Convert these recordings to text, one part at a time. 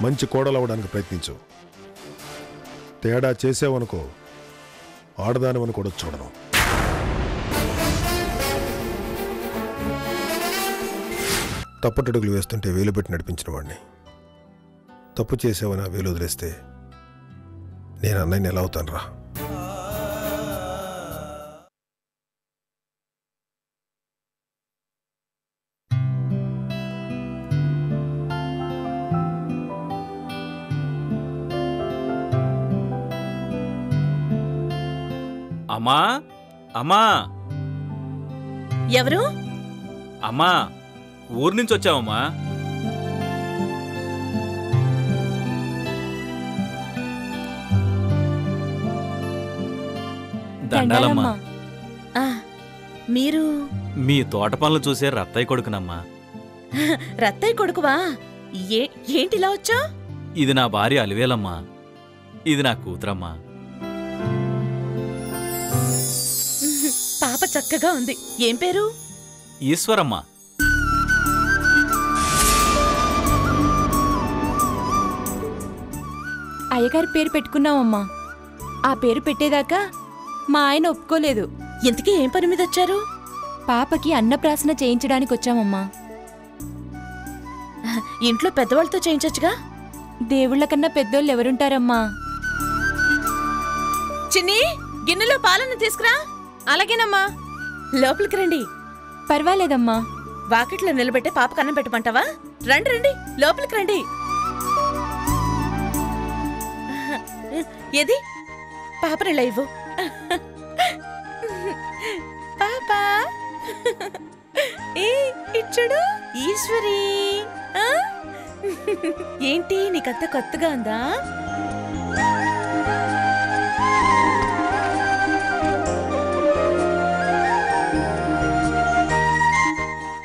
మంచి కోడలవ్వడానికి ప్రయత్నించు. తేడా చేసావనుకో ఆడదానివని కూడా చూడను. తప్పటడుగులు వేస్తుంటే వేలు పెట్టి నడిపించిన వాడిని. తప్పు చేసావని వేలు వదిలేస్తే నేను అన్నయ్యని ఎలా అవుతాను రా? అమ్మా అమ్మా ఎవరు? అమ్మా ఊరు నుంచి వచ్చావమ్మా. దండాలమ్మా. మీరు మీ తోట పనులు చూసే రత్తయ్య కొడుకునమ్మా. రత్తయ్య కొడుకువా? ఏంటిలా వచ్చా? ఇది నా భార్య అలివేలమ్మా. ఇది నా కూతురమ్మా. పాప చక్కగా ఉంది. ఏం పేరు? ఈశ్వరమ్మ. అయ్యగారి పేరు పెట్టుకున్నామమ్మా. ఆ పేరు పెట్టేదాకా మా ఆయన ఒప్పుకోలేదు. ఇంతకీ ఏం పని మీద వచ్చారు? పాపకి అన్నప్రాసన చేయించడానికి వచ్చామమ్మా. ఇంట్లో పెద్దవాళ్ళతో చేయించచ్చుగా? దేవుళ్ల కన్నా పెద్దోళ్ళు ఎవరుంటారమ్మా? చిన్ని, గిన్నెలో పాలను తీసుకురా. అలాగేనమ్మా. లోపలికి రండి. పర్వాలేదమ్మా. వాకిట్లో నిలబెట్టే పాప కన్నం పెట్టమంటావా? రండి రండి, లోపలికి రండి. ఏది పాపనిలా ఇవ్వు. పాపా, ఇచ్చుడు. ఈశ్వరి, ఏంటి నీకంత కొత్తగా ఉందా?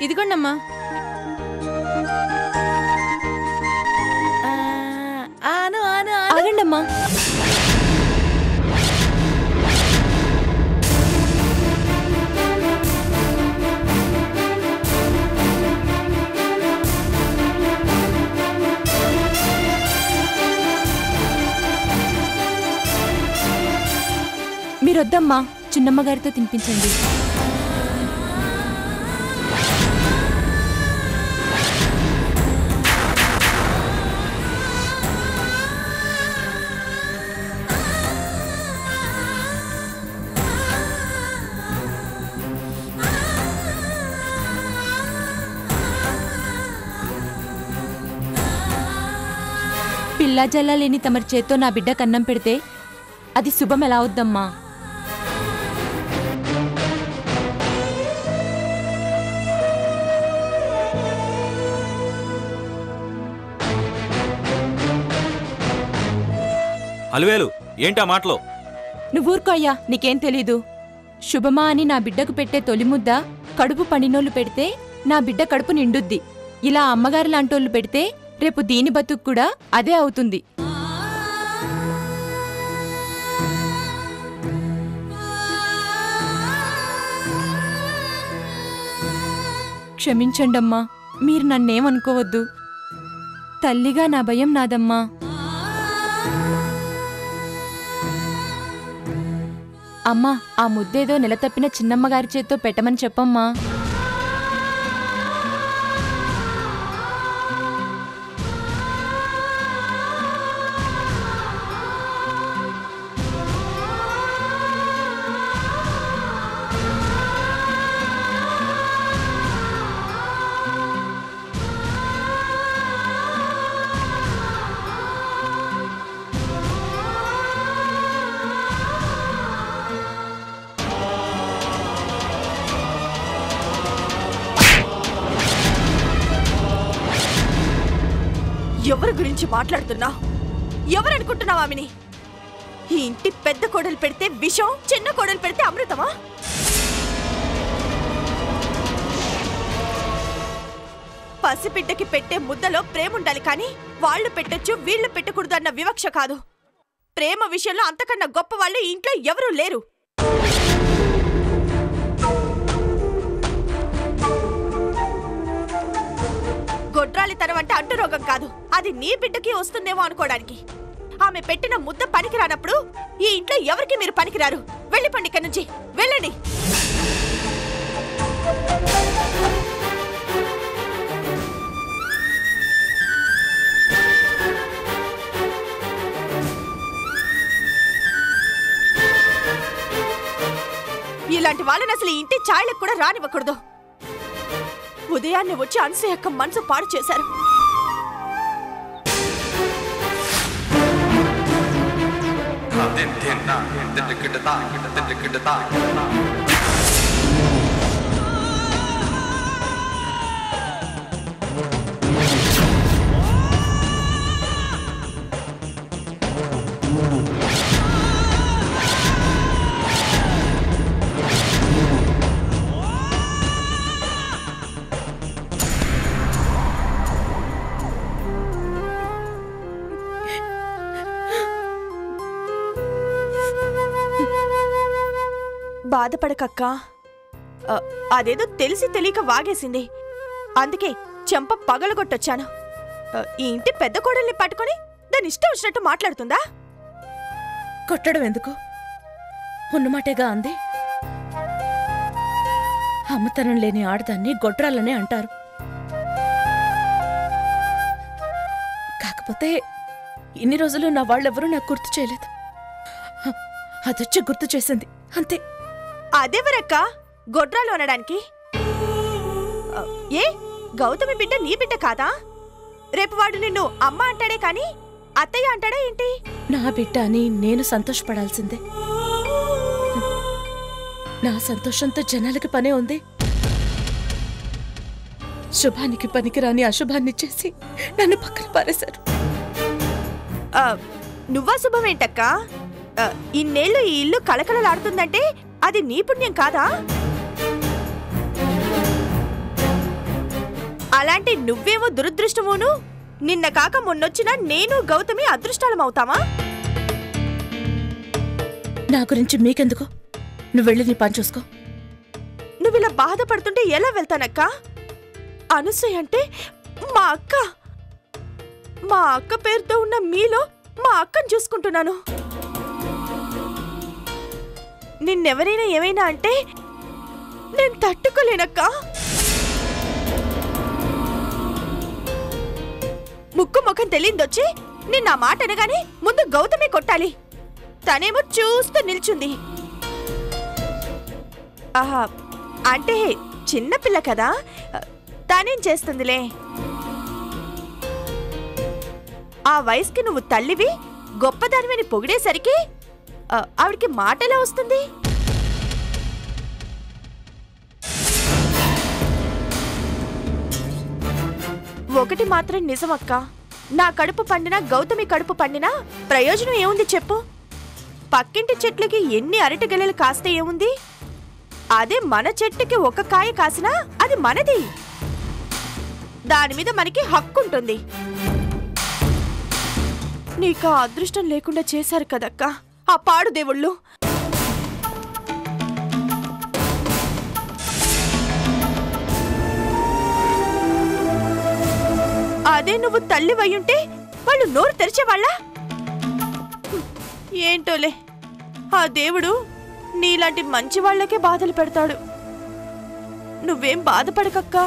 ఇదిగోండమ్మా. ఆగండమ్మా. మీరొద్దమ్మా, చిన్నమ్మగారితో తినిపించండి. పిల్లా జల్లా లేని తమరి చేత్తో నా బిడ్డ కన్నం పెడితే అది శుభం ఎలా అవుద్దమ్మా? అలివేలు, ఏంటా మాటలో? నువ్వూరుకో అయ్యా, నీకేం తెలీదు. శుభమా అని నా బిడ్డకు పెట్టే తొలిముద్ద కడుపు పండినోళ్ళు పెడితే నా బిడ్డ కడుపు నిండుద్ది. ఇలా అమ్మగారు లాంటోళ్ళు పెడితే రేపు దీని బతుకు కూడా అదే అవుతుంది. క్షమించండమ్మా, మీరు నన్నేమనుకోవద్దు. తల్లిగా నా భయం నాదమ్మా. అమ్మా, ఆ ముద్దేదో నెలతప్పిన చిన్నమ్మగారి చేత్తో పెట్టమని చెప్పమ్మా. ఎవరి గురించి మాట్లాడుతున్నా? ఎవరనుకుంటున్నావా ఆమెని? ఈ ఇంటి పెద్ద కోడలు పెడితే విషం, చిన్న కోడలు పెడితే అమృతమా? పసిబిడ్డకి పెట్టే ముద్దలో ప్రేమ ఉండాలి కానీ వాళ్ళు పెట్టొచ్చు వీళ్ళు పెట్టకూడదు అన్న వివక్ష కాదు. ప్రేమ విషయంలో అంతకన్నా గొప్ప వాళ్ళు ఈ ఇంట్లో ఎవరూ లేరు. గొడ్రాలితనం అంటే అంటురోగం కాదు, అది నీ బిడ్డకి వస్తుందేమో అనుకోవడానికి. ఆమె పెట్టిన ముద్ద పనికిరానప్పుడు ఈ ఇంట్లో ఎవరికి మీరు పనికిరారు. వెళ్ళిపోండి ఇక్కడి నుంచి, వెళ్ళండి. ఇలాంటి వాళ్ళని అసలు ఇంటి ఛాయలకు కూడా రానివ్వకూడదు. ఉదయాన్నే వచ్చి అనసూయ యొక్క మనసు పాడు చేశారు. బాధపడకక్క, అదేదో తెలిసి తెలియక వాగేసింది. అందుకే చెంప పగలగొట్టొచ్చాను. ఈ ఇంటి పెద్ద కోడల్ని పట్టుకొని దాని ఇష్టం వచ్చినట్టు మాట్లాడుతుందా? కొట్టడం ఎందుకు? ఉన్నమాటేగా అంది. అమ్మతనం లేని ఆడదాన్ని గొడ్రాలనే అంటారు. కాకపోతే ఇన్ని రోజులు నా వాళ్ళెవరూ నాకు గుర్తు చేయలేదు. అదొచ్చి గుర్తు చేసింది అంతే. అదెవరక్క గొడ్రాలు అనడానికి? ఏ గౌతమి బిడ్డ నీ బిడ్డ కాదా? రేపు వాడు నిన్ను అమ్మ అంటాడే కాని అత్తయ్య అంటాడా ఏంటి? నా బిడ్డ అని నేను సంతోషపడాల్సిందే. నా సంతోషంతో జనాలకి పనే ఉంది. శుభానికి పనికిరాని అశుభాన్ని చేసి నన్ను పక్కన పారేశారు. నువ్వా శుభమేంటక్క? ఇన్నేళ్లు ఈ ఇల్లు కలకలలాడుతుందంటే అది నీ పుణ్యం కాదా? అలాంటి నువ్వేమో దురదృష్టమోను. నిన్న కాక మొన్నొచ్చినా నేను గౌతమి అదృష్టాలమవుతామా? నా గురించి మీకెందుకు? నువ్వు వెళ్ళి నీ పని చూసుకో. నువ్విలా బాధపడుతుంటే ఎలా వెళ్తానక్క? అనసూయ అంటే మా అక్క. మా అక్క పేరుతో ఉన్న మీలో మా అక్కను చూసుకుంటున్నాను. నిన్నెవరైనా ఏమైనా అంటే నేను తట్టుకోలేనక్క. ముక్కు ముఖం తెలియదొచ్చి నిన్న ఆ మాట అనగానే ముందు గౌతమి కొట్టాలి. తనేమో చూస్తూ నిల్చుంది. ఆహా, అంటే చిన్నపిల్ల కదా, తానేం చేస్తుందిలే. ఆ వయసుకి నువ్వు తల్లివి, గొప్పదానివని పొగిడేసరికి ఆవిడికి మాట ఎలా వస్తుంది? ఒకటి మాత్రం నిజమక్క, నా కడుపు పండినా గౌతమి కడుపు పండినా ప్రయోజనం ఏముంది చెప్పు? పక్కింటి చెట్లకి ఎన్ని అరటిగెలలు కాస్తే ఏముంది? అదే మన చెట్టుకి ఒక కాయ కాసినా అది మనది. దాని మీద మనకి హక్కుంటుంది. నీకు ఆ అదృష్టం లేకుండా చేశారు కదక్క ఆ పాడు దేవుళ్ళు. అదే నువ్వు తల్లి వయ్యుంటే వాళ్ళు నోరు తెరిచేవాళ్ళా? ఏంటోలే, ఆ దేవుడు నీలాంటి మంచి వాళ్లకే బాధలు పెడతాడు. నువ్వేం బాధపడకక్కా.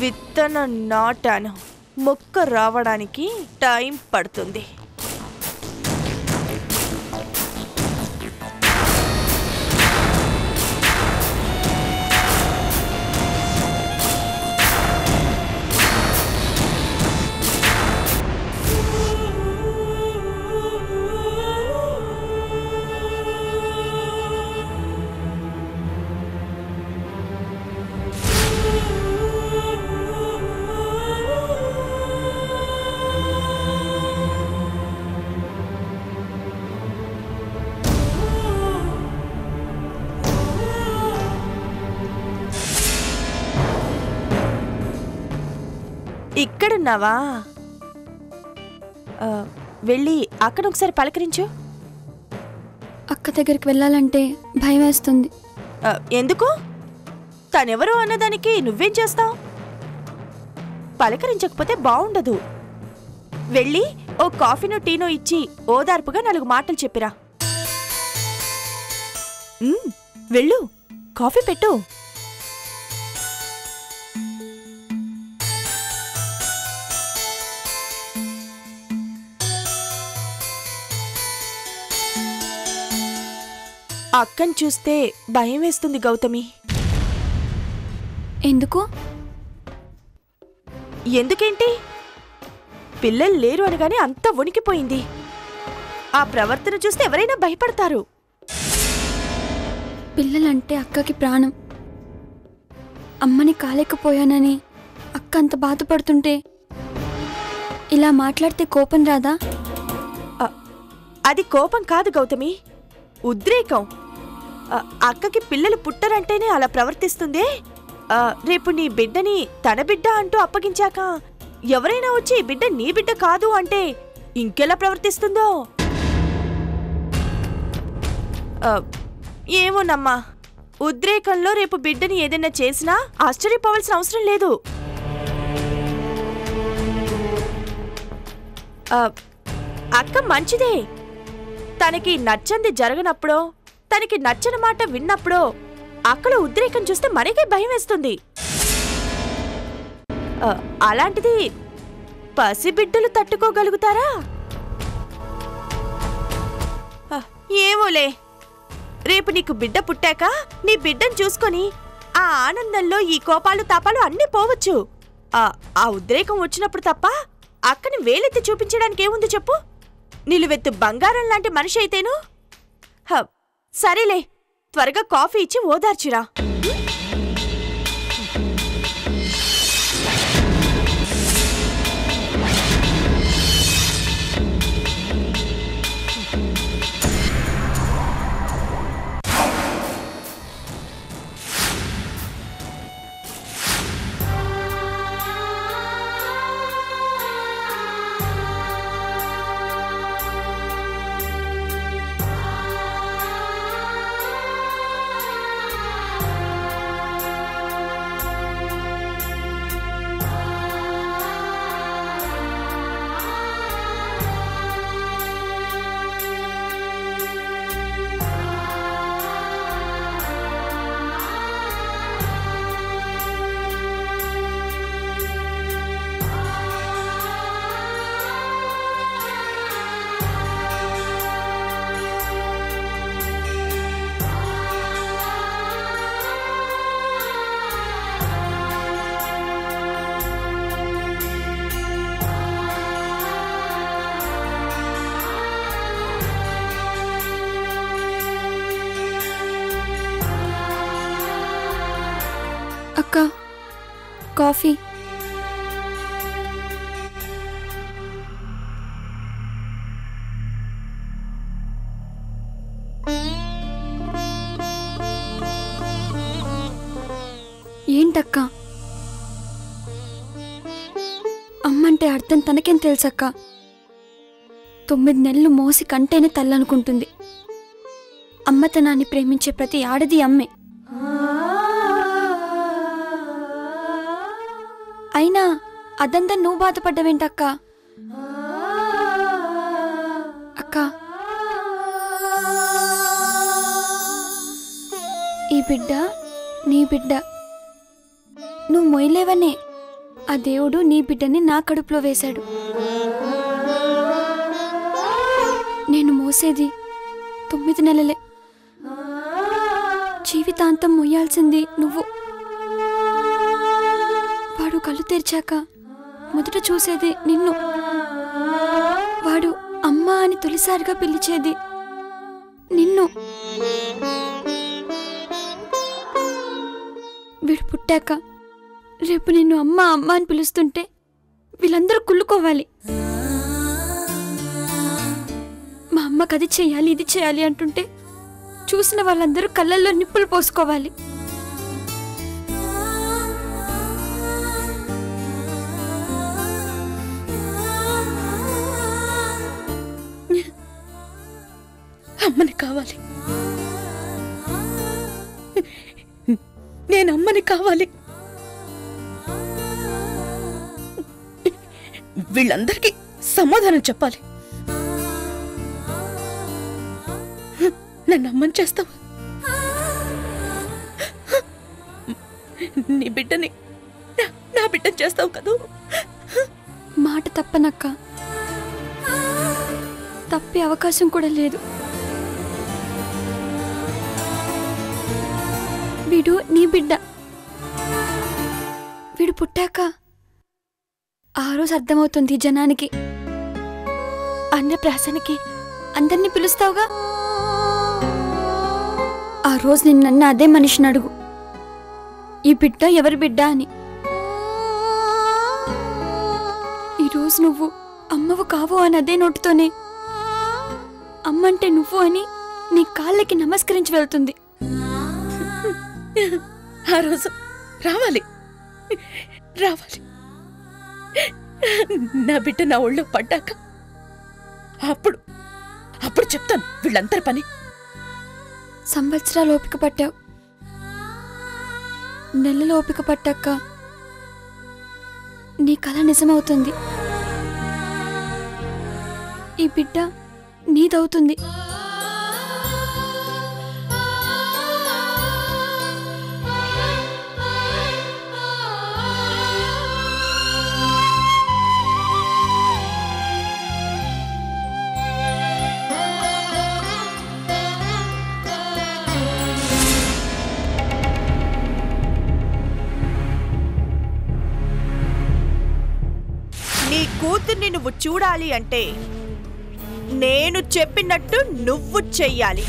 విత్తనం నాటాను, మొక్క రావడానికి టైం పడుతుంది. ఇక్కడున్నావా? వెళ్ళి అక్కడ ఒకసారి పలకరించు. అక్క దగ్గరికి వెళ్ళాలంటే భయం వేస్తుంది. ఎందుకు? తనెవరు అన్నదానికి నువ్వేం చేస్తావు? పలకరించకపోతే బాగుండదు. వెళ్ళి ఓ కాఫీనో టీనో ఇచ్చి ఓదార్పుగా 4 మాటలు చెప్పిరా. వెళ్ళు, కాఫీ పెట్టు. అక్కని చూస్తే భయం వేస్తుంది గౌతమి. ఎందుకు? ఎందుకేంటి? పిల్లలు లేరు అనగానే అంత వణికిపోయింది. ఆ ప్రవర్తన చూస్తే ఎవరైనా భయపడతారు. పిల్లలంటే అక్కకి ప్రాణం. అమ్మని కాలేకపోయానని అక్క అంత బాధపడుతుంటే ఇలా మాట్లాడితే కోపం రాదా? అది కోపం కాదు గౌతమి, ఉద్రేకం. అక్కకి పిల్లలు పుట్టరంటేనే అలా ప్రవర్తిస్తుందే. రేపు నీ బిడ్డని తన బిడ్డ అంటూ అప్పగించాక ఎవరైనా వచ్చి బిడ్డ నీ బిడ్డ కాదు అంటే ఇంకెలా ప్రవర్తిస్తుందో ఏమోనమ్మా. ఉద్రేకంలో రేపు బిడ్డని ఏదైనా చేసినా ఆశ్చర్యపోవాల్సిన అవసరం లేదు. అక్క మంచిదే. తనకి నచ్చంది జరగనప్పుడో తనకి నచ్చని మాట విన్నప్పుడో అక్కలో ఉద్రేకం చూస్తే మనకే భయం వేస్తుంది. అలాంటిది పసిబిడ్డలు తట్టుకోగలుగుతారా? ఏమోలే, రేపు నీకు బిడ్డ పుట్టాక నీ బిడ్డను చూసుకొని ఆ ఆనందంలో ఈ కోపాలు తాపాలు అన్నీ పోవచ్చు. ఆ ఉద్రేకం వచ్చినప్పుడు తప్ప అక్కని వేలెత్తి చూపించడానికి ఏముంది చెప్పు? నిలువెత్తు బంగారం లాంటి మనిషి అయితేను. సరేలే, త్వరగా కాఫీ ఇచ్చి ఓదార్చిరా. అక్క, కాఫీ. ఏంటక్క? అమ్మంటే అర్థం తనకేం తెలుసక్క? 9 నెలలు మోసి కంటేనే తల్లనుకుంటుంది. అమ్మతనాన్ని ప్రేమించే ప్రతి ఆడది అమ్మే. అయినా అదంతా నువ్వు బాధపడ్డవేంటక్క? అక్క, ఈ బిడ్డ నీ బిడ్డ. నువ్వు మొయ్యలేవనే ఆ దేవుడు నీ బిడ్డని నా కడుపులో వేశాడు. నేను మోసేది 9 నెలలే. జీవితాంతం మొయ్యాల్సింది నువ్వు. వాడు కళ్ళు తెరిచాక మొదట చూసేది నిన్ను. వాడు అమ్మా అని తొలిసారిగా పిలిచేది నిన్ను. వీడు పుట్టాక రేపు నిన్ను అమ్మ అమ్మ అని పిలుస్తుంటే వీళ్ళందరూ కుళ్ళుకోవాలి. మా అమ్మకి అది చేయాలి ఇది చేయాలి అంటుంటే చూసిన వాళ్ళందరూ కళ్ళల్లో నిప్పులు పోసుకోవాలి. అమ్మని కావాలి. నేను అమ్మని కావాలి. వీళ్ళందరికీ సమాధానం చెప్పాలి. నన్ను అమ్మని చేస్తావా? నీ బిడ్డని నా బిడ్డని చేస్తావు కదూ? మాట తప్పనక్క, తప్పే అవకాశం కూడా లేదు. వీడు నీ బిడ్డ. వీడు పుట్టాక ఆ రోజు అర్థమవుతుంది జనానికి. అన్నప్రాసనకి అందరినీ పిలుస్తావుగా, ఆ రోజు నిన్న అదే మనిషిని అడుగు, ఈ బిడ్డ ఎవరి బిడ్డ అని. ఈరోజు నువ్వు అమ్మవు కావు అని అదే నోటితోనే అమ్మంటే నువ్వు అని నీ కాళ్ళకి నమస్కరించి వెళ్తుంది. ఆ రోజు రావాలి రావాలి. నా బిడ్డ నా ఒళ్ళో పడ్డాక అప్పుడు చెప్తాను వీళ్ళందరి పని. సంవత్సరాలు ఓపిక పట్టావు, నెలలు ఓపిక పట్టాక నీ కళ నిజమవుతుంది. ఈ బిడ్డ నీదవుతుంది. నీ కూతుర్ని నువ్వు చూడాలి అంటే నేను చెప్పినట్టు నువ్వు చెయ్యాలి.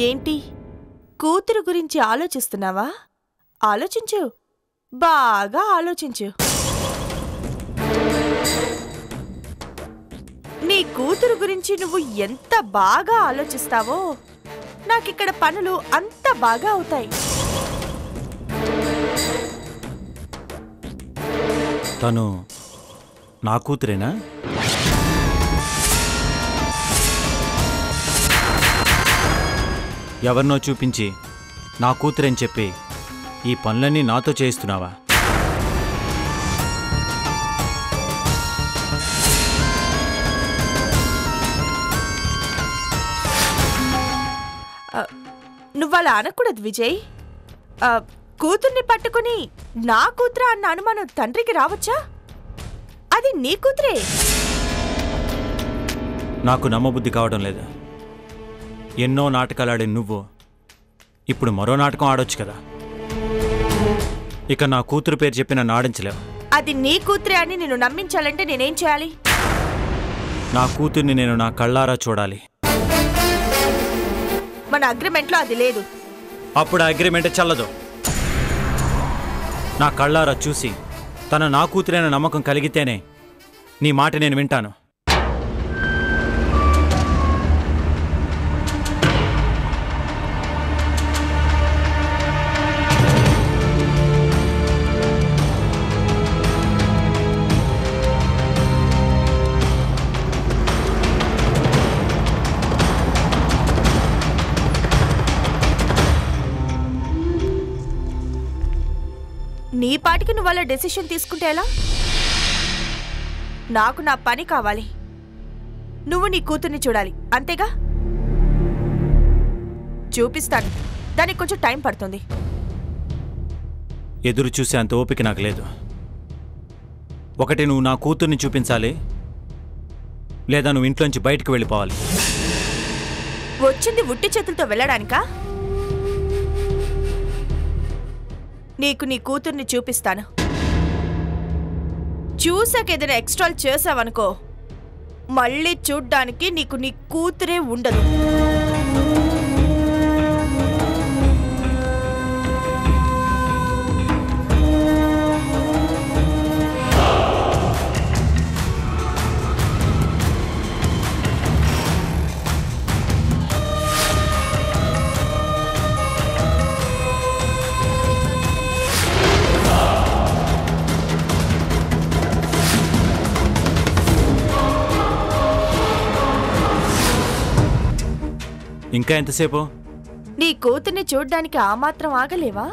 ఏంటి, కూతురు గురించి ఆలోచిస్తున్నావా? ఆలోచించు, బాగా ఆలోచించు. నీ కూతురు గురించి నువ్వు ఎంత బాగా ఆలోచిస్తావో నాకిక్కడ పనులు అంత బాగా అవుతాయి. తను నా కూతురేనా? ఎవరినో చూపించి నా కూతురని చెప్పి ఈ పనులన్నీ నాతో చేయిస్తున్నావా? నువ్వలా అనకూడదు విజయ్. కూతుర్ని పట్టుకుని నా కూతురా అన్న అనుమానం తండ్రికి రావచ్చా? అది నీ కూతురే. నాకు నమ్మబుద్ధి కావడం లేదు. ఎన్నో నాటకాలు ఆడే నువ్వు ఇప్పుడు మరో నాటకం ఆడొచ్చు కదా. ఇక నా కూతురు పేరు చెప్పి నన్ను ఆడించలేవు. అది నీ కూతురే అని నేను నమ్మించాలంటే నేనేం చేయాలి? నా కూతుర్ని నేను నా కళ్ళారా చూడాలి. మన అగ్రిమెంట్లో అది లేదు. అప్పుడు ఆ అగ్రిమెంట్ చల్లదు. నా కళ్ళారా చూసి తన నా కూతురైన నమ్మకం కలిగితేనే నీ మాట నేను వింటాను. నీ పాటికి నువ్వు అలా డెసిషన్ తీసుకుంటే ఎలా? నాకు నా పని కావాలి. నువ్వు నీ కూతుర్ని చూడాలి, అంతేగా? చూపిస్తాను, దానికి కొంచెం టైం పడుతుంది. ఎదురు చూసే అంత ఓపిక నాకు లేదు. ఒకటి నువ్వు నా కూతుర్ని చూపించాలి, లేదా నువ్వు ఇంట్లోంచి బయటకు వెళ్ళిపోవాలి. వచ్చింది ఉట్టి చేతులతో వెళ్ళడానికా? నీకు నీ కూతుర్ని చూపిస్తాను. చూసాక ఏదైనా ఎక్స్ట్రాల్ చేసావనుకో, మళ్ళీ చూడ్డానికి నీకు నీ కూతురే ఉండదు. ఇంకా ఎంతసేపు? నీ కూతుర్ని చూడ్డానికి ఆ మాత్రం ఆగలేవా?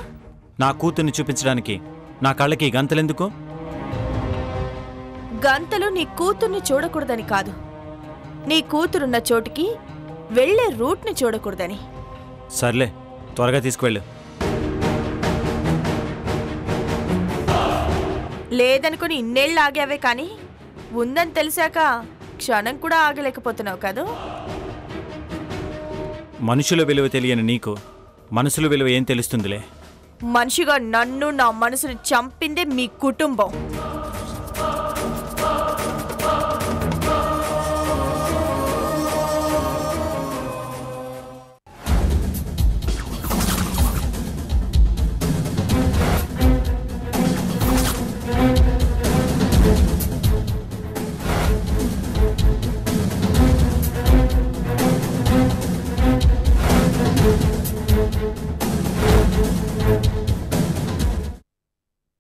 నా కూతుర్ని చూపించడానికి నా కళ్ళకి ఈ గంతలెందుకు? గంతలు నీ కూతుర్ని చూడకూడదని కాదు, నీ కూతురున్న చోటుకి వెళ్లే రూట్ని చూడకూడదని. సర్లే, త్వరగా తీసుకువెళ్ళు. లేదనుకుని ఇన్నేళ్ళు ఆగావే కానీ ఉందని తెలిసాక క్షణం కూడా ఆగలేకపోతున్నావు కాదు. మనుషుల విలువ తెలియని నీకు మనసుల విలువ ఏం తెలుస్తుందిలే? మనిషిగా నన్ను, నా మనసును చంపిందే మీ కుటుంబం.